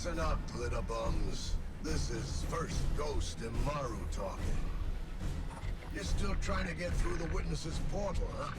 Listen up, glitter bums. This is first Ghost and Maru talking. You're still trying to get through the witness's portal, huh?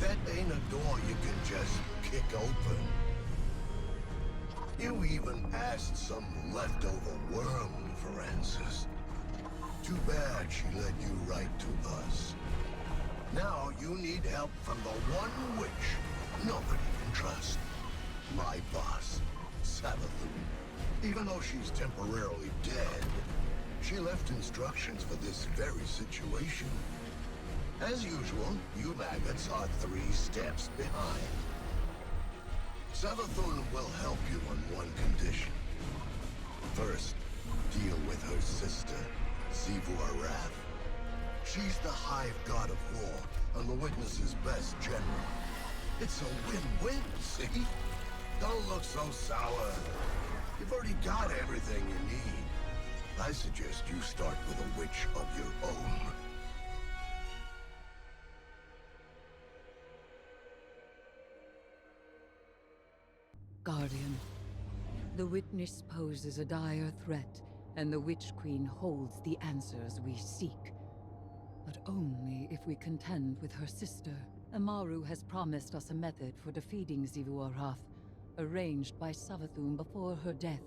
That ain't a door you can just kick open. You even asked some leftover worm for answers. Too bad she led you right to us. Now you need help from the one witch nobody can trust. My boss, Savathun. Even though she's temporarily dead, she left instructions for this very situation. As usual, you maggots are 3 steps behind. Savathun will help you on one condition. First, deal with her sister, Xivu Arath. She's the hive god of war and the witness's best general. It's a win-win, see? Don't look so sour. You've already got everything you need. I suggest you start with a witch of your own. Guardian, the witness poses a dire threat, and the Witch Queen holds the answers we seek. But only if we contend with her sister. Amaru has promised us a method for defeating Xivu Arath, arranged by Savathun before her death.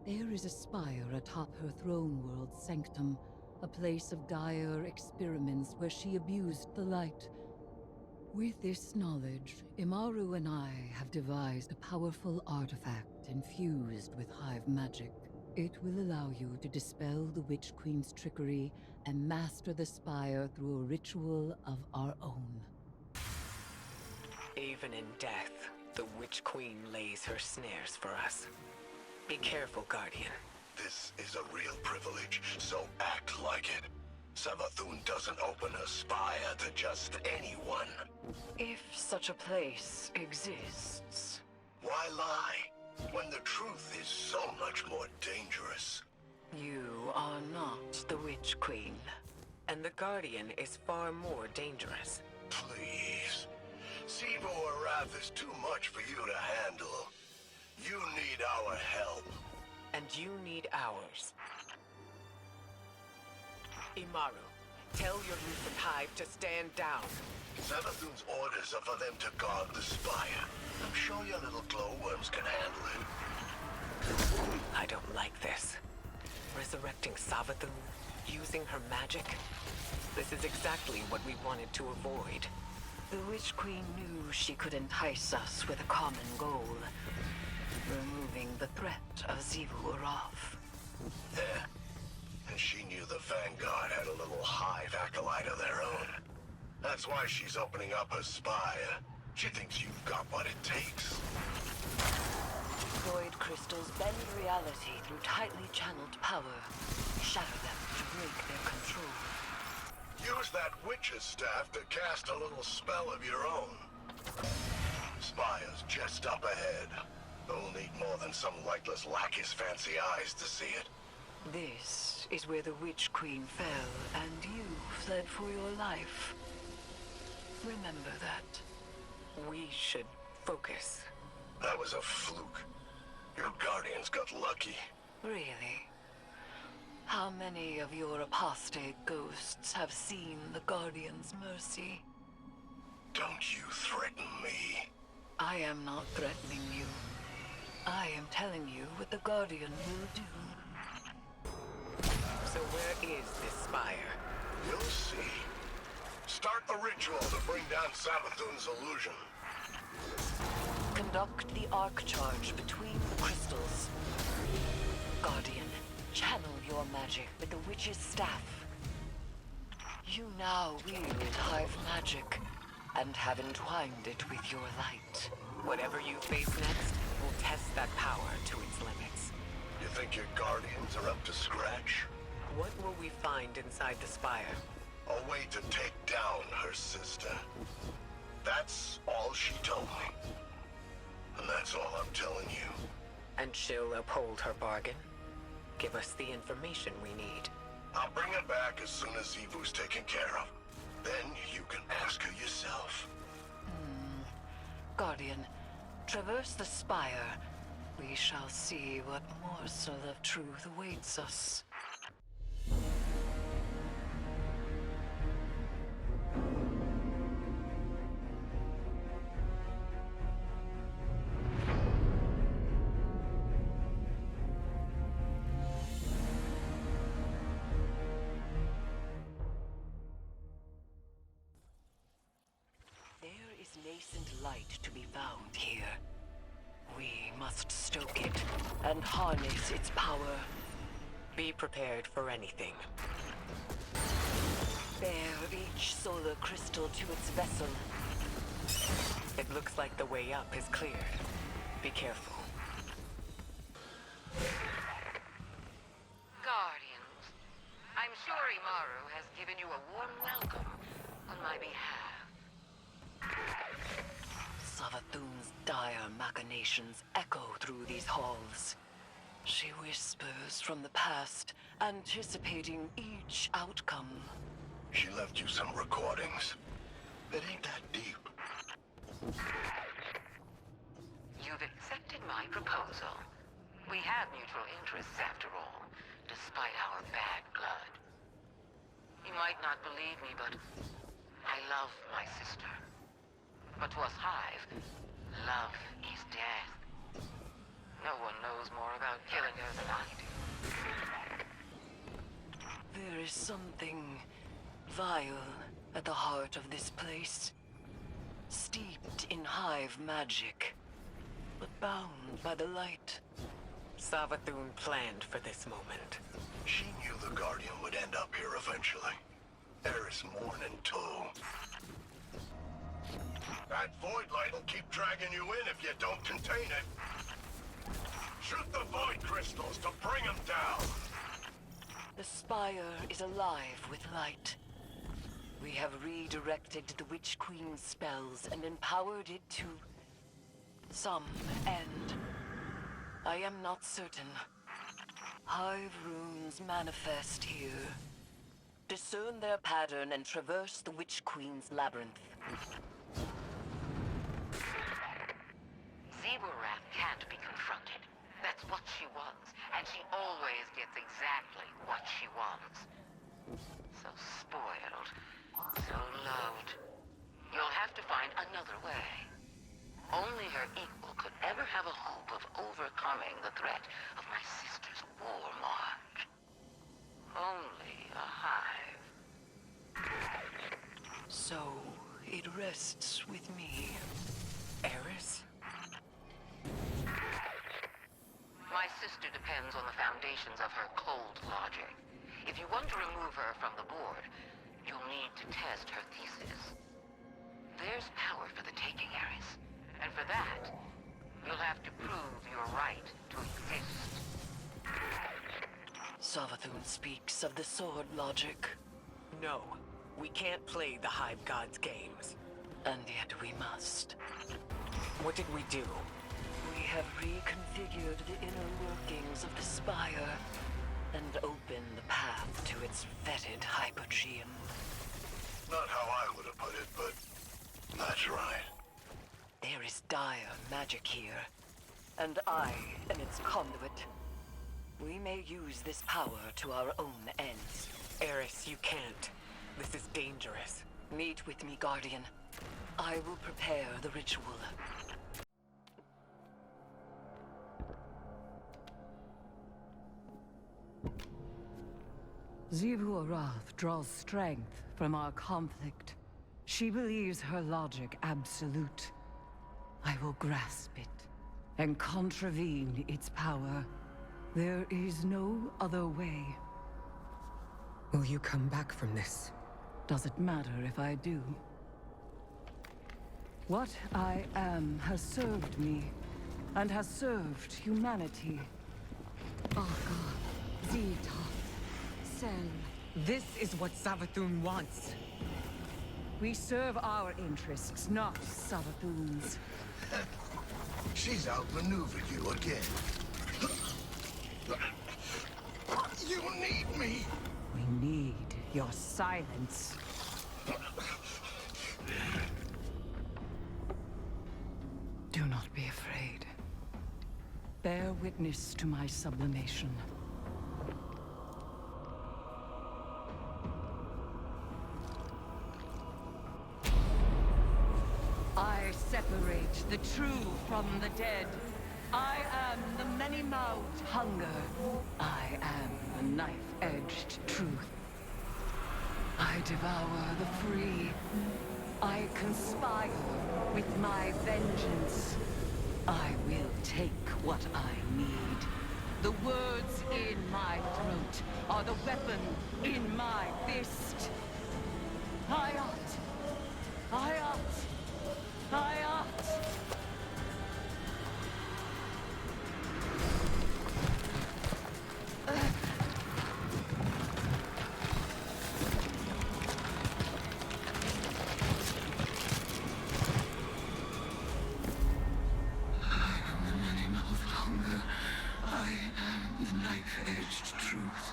There is a spire atop her throne world's sanctum, a place of dire experiments where she abused the light. With this knowledge, Imaru and I have devised a powerful artifact infused with hive magic. It will allow you to dispel the Witch Queen's trickery and master the spire through a ritual of our own. Even in death, the Witch Queen lays her snares for us. Be careful, Guardian. This is a real privilege, so act like it. Savathun doesn't open a spire to just anyone. If such a place exists. Why lie, when the truth is so much more dangerous? You are not the Witch Queen, and the Guardian is far more dangerous. Please. Xivu Arath is too much for you to handle. You need our help. And you need ours. Imaru, tell your Lucid Hive to stand down. Savathun's orders are for them to guard the spire. I'm sure your little glowworms can handle it. I don't like this. Resurrecting Savathun, using her magic. This is exactly what we wanted to avoid. The Witch Queen knew she could entice us with a common goal. Removing the threat of Xivu Arath. Yeah. And she knew the Vanguard had a little hive acolyte of their own. That's why she's opening up her spire. She thinks you've got what it takes. Void crystals bend reality through tightly channeled power. Shatter them to break their control. Use that witch's staff to cast a little spell of your own. Spire's just up ahead. You'll need more than some lightless lackey's fancy eyes to see it. This is where the Witch Queen fell, and you fled for your life. Remember that. We should focus. That was a fluke. Your Guardians got lucky. Really? How many of your apostate ghosts have seen the Guardian's mercy? Don't you threaten me. I am not threatening you. I am telling you what the Guardian will do. So where is this spire? You'll see. Start the ritual to bring down Savathun's illusion. Conduct the arc charge between the crystals. Guardian, channel your magic with the witch's staff. You now wield hive magic, and have entwined it with your light. Whatever you face next will test that power to its limits. You think your Guardians are up to scratch? What will we find inside the spire? A way to take down her sister. That's all she told me. And that's all I'm telling you. And she'll uphold her bargain? Give us the information we need. I'll bring her back as soon as Xivu's taken care of. Then you can ask her yourself. Guardian, traverse the spire. We we shall see what morsel of truth awaits us. There is nascent light to be found here. We must stoke it and harness its power. Be prepared for anything. Bear each solar crystal to its vessel. It looks like the way up is cleared. Be careful. Guardians, I'm sure Imaru has given you a warm welcome on my behalf. Savathun's dire machinations echo through these halls. She whispers from the past, anticipating each outcome. She left you some recordings. It ain't that deep. You've accepted my proposal. We have mutual interests after all, despite our bad blood. You might not believe me, but I love my sister. But to us Hive, love is death. No one knows more about killing her than I do. There is something vile at the heart of this place. Steeped in Hive magic, but bound by the light. Savathun planned for this moment. She knew the Guardian would end up here eventually. ERIS mourning too. That void light'll keep dragging you in if you don't contain it. Shoot the void crystals to bring them down. The spire is alive with light. We have redirected the Witch Queen's spells and empowered it to some end. I am not certain. Hive runes manifest here. Discern their pattern and traverse the Witch Queen's labyrinth. Zebrath can't be confronted. That's what she wants, and she always gets exactly what she wants. So spoiled, so loved. You'll have to find another way. Only her equal could ever have a hope of overcoming the threat of my sister's war march. Only a Hive. So, it rests with me. ERIS? My sister depends on the foundations of her cold logic. If you want to remove her from the board, you'll need to test her thesis. There's power for the taking, ERIS. And for that, you'll have to prove your right to exist. Savathun speaks of the sword logic, No. We can't play the Hive God's games. and yet we must. What did we do? We have reconfigured the inner workings of the spire and opened the path to its vetted hypogeum. Not how I would have put it, but that's right. There is dire magic here, and I am its conduit. We may use this power to our own ends. ERIS, you can't. This is dangerous. Meet with me, Guardian. I will prepare the ritual. Xivu Arath draws strength from our conflict. She believes her logic absolute. I will grasp it and contravene its power. There is no other way. Will you come back from this? Does it matter if I do? What I am has served me, and has served humanity. Baka, Zeta, Sen. This is what Savathun wants. We serve our interests, not Savathun's. She's outmaneuvered you again. You need me. We need your silence. Do not be afraid. Bear Bear witness to my sublimation. I separate the true from the dead. I am the many-mouthed hunger. I am the knife-edged truth. I devour the free. I conspire with my vengeance. I will take what I need. The words in my throat are the weapon in my fist. Hayat! Hayat! Hayat! Knife-edged truth.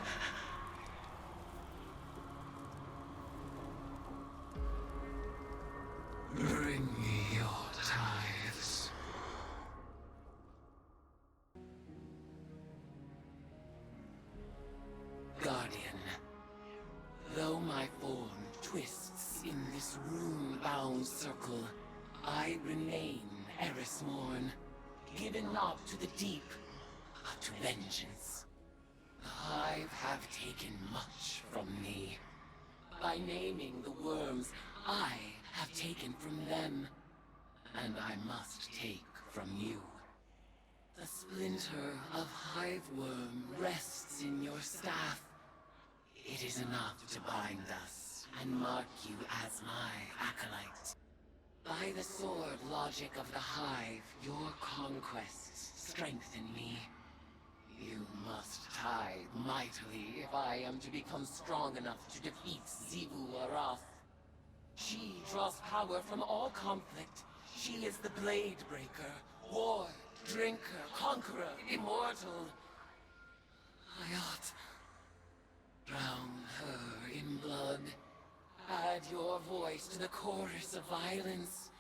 Bring me your tithes. Guardian, though my form twists in this rune-bound circle, I remain ERIS, given not to the deep, but to vengeance. The Hive have taken much from me. By naming the worms, I have taken from them, and I must take from you. The splinter of Hive worm rests in your staff. It is enough to bind us and mark you as my acolyte. By the sword logic of the Hive, your conquests strengthen me. You must tithe mightily if I am to become strong enough to defeat Xivu Arath. She draws power from all conflict. She is the Blade Breaker, War, Drinker, Conqueror, Immortal. Hayat, drown her in blood. Add your voice to the chorus of violence.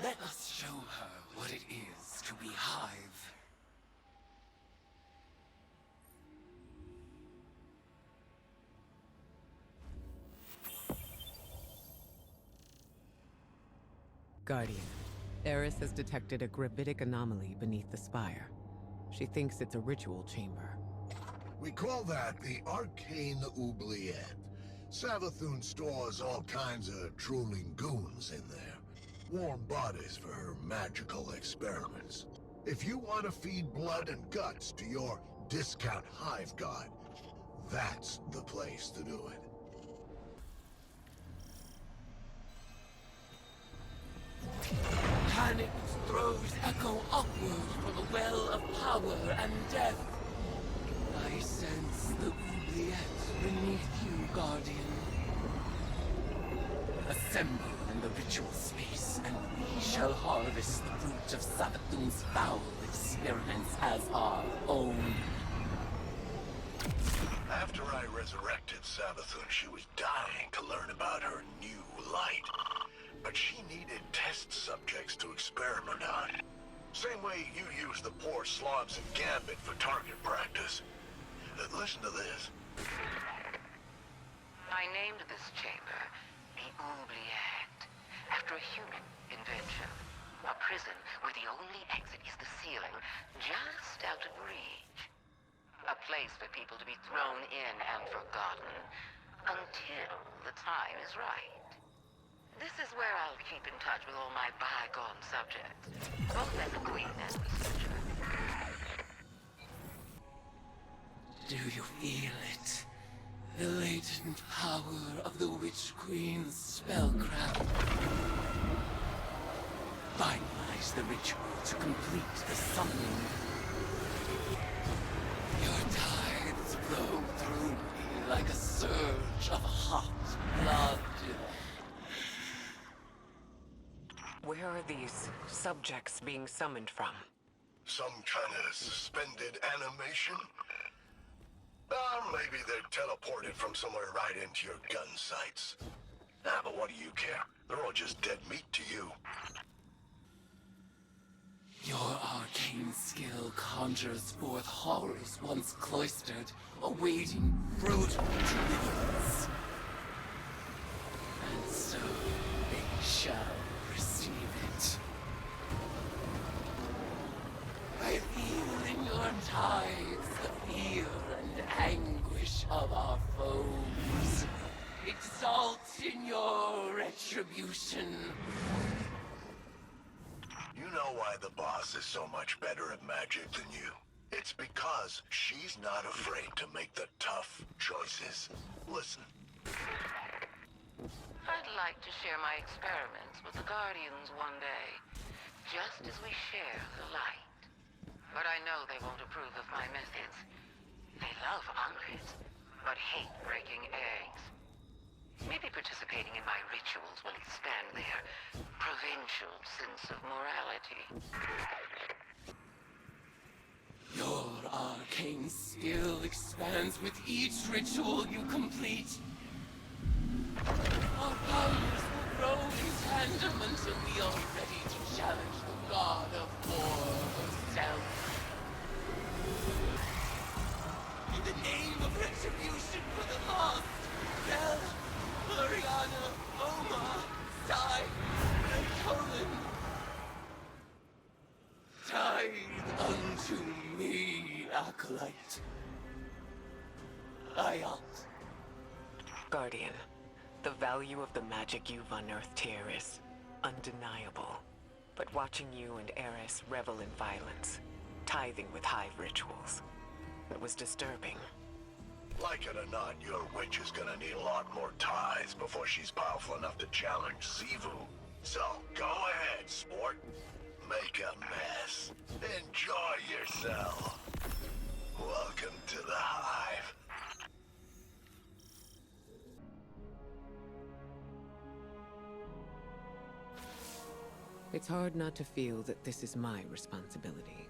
Let us show her what it is to be Hive. Guardian, ERIS has detected a gravitic anomaly beneath the spire. She thinks it's a ritual chamber. We call that the Arcane Oubliette. Savathun stores all kinds of drooling goons in there. Warm bodies for her magical experiments. If you want to feed blood and guts to your discount Hive god, that's the place to do it. Panic throws echo upward for the well of power and death. I sense the oubliette beneath you, Guardian. Assemble in the ritual space, and we shall harvest the fruit of Savathun's foul experiments as our own. After I resurrected Savathun, she was dying to learn about her new light. But she needed test subjects to experiment on. Same way you use the poor slobs in Gambit for target practice. Listen to this. I named this chamber the Oubliette, after a human invention. A prison where the only exit is the ceiling, just out of reach. A place for people to be thrown in and forgotten, until the time is right. This is where I'll keep in touch with all my bygone subjects, both as a queen and researcher. Do you feel it? The latent power of the Witch Queen's spellcraft. Finalize the ritual to complete the summoning. Your tides flow through me like a surge of hot blood. Where are these subjects being summoned from? Some kind of suspended animation? Maybe they're teleported from somewhere right into your gun sights. But what do you care? They're all just dead meat to you. Your arcane skill conjures forth horrors once cloistered, awaiting brutal deliverance. And so they shall receive it. I feel in your tides the fear and anguish of our foes. Exalt in your retribution. You know why the boss is so much better at magic than you? It's because she's not afraid to make the tough choices. Listen. I'd like to share my experiments with the Guardians one day, just as we share the light. But I know they won't approve of my methods. They love omelets, but hate breaking eggs. Maybe participating in my rituals will expand their provincial sense of morality. Your arcane skill expands with each ritual you complete. Our powers will grow in tandem until we are ready to challenge the god of war herself. In the name of retribution for the lost, Bell, Mariana, Oma, Sai, and Colin. Tithe unto me, Acolyte. Ayat. Guardian, the value of the magic you've unearthed here is undeniable. But watching you and ERIS revel in violence, tithing with hive rituals, it was disturbing. Like it or not, your witch is gonna need a lot more ties before she's powerful enough to challenge Sivu. So, go ahead, sport. Make a mess. Enjoy yourself. Welcome to the Hive. It's hard not to feel that this is my responsibility.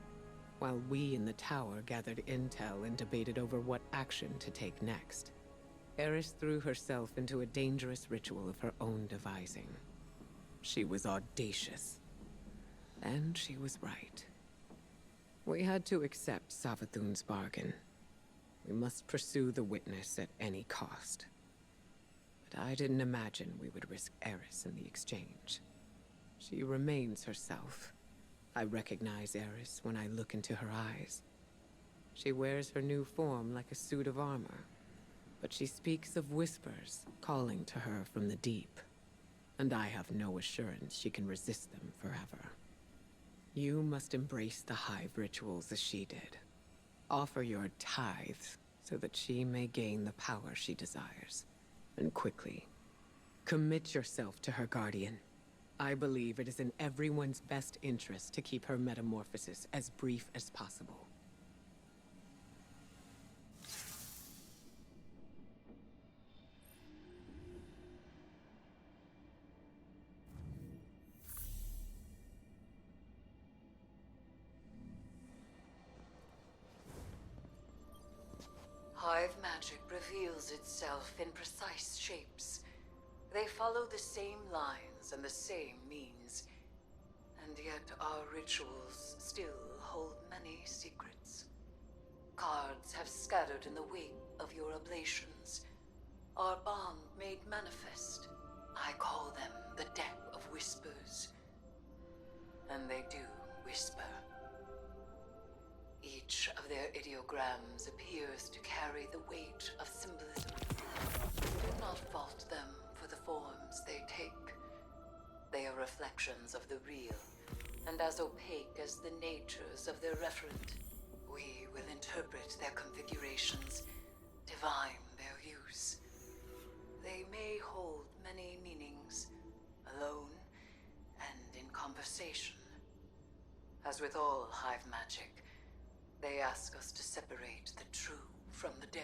While we in the tower gathered intel and debated over what action to take next, ERIS threw herself into a dangerous ritual of her own devising. She was audacious. And she was right. We had to accept Savathun's bargain. We must pursue the witness at any cost. But I didn't imagine we would risk ERIS in the exchange. She remains herself. I recognize ERIS when I look into her eyes. She wears her new form like a suit of armor, but she speaks of whispers calling to her from the deep, and I have no assurance she can resist them forever. You must embrace the Hive rituals as she did. Offer your tithes so that she may gain the power she desires, and quickly. Commit yourself to her guardian. I believe it is in everyone's best interest to keep her metamorphosis as brief as possible. Hive magic reveals itself in precise shapes. They follow the same lines and the same means. And yet our rituals still hold many secrets. Cards have scattered in the wake of your oblations. Our bond made manifest. I call them the Deck of Whispers. And they do whisper. Each of their ideograms appears to carry the weight of symbolism. Do not fault them for the forms they take. They are reflections of the real, and as opaque as the natures of their referent. We will interpret their configurations, divine their use. They may hold many meanings, alone and in conversation. As with all Hive magic, they ask us to separate the true from the dead.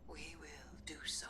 We will do so.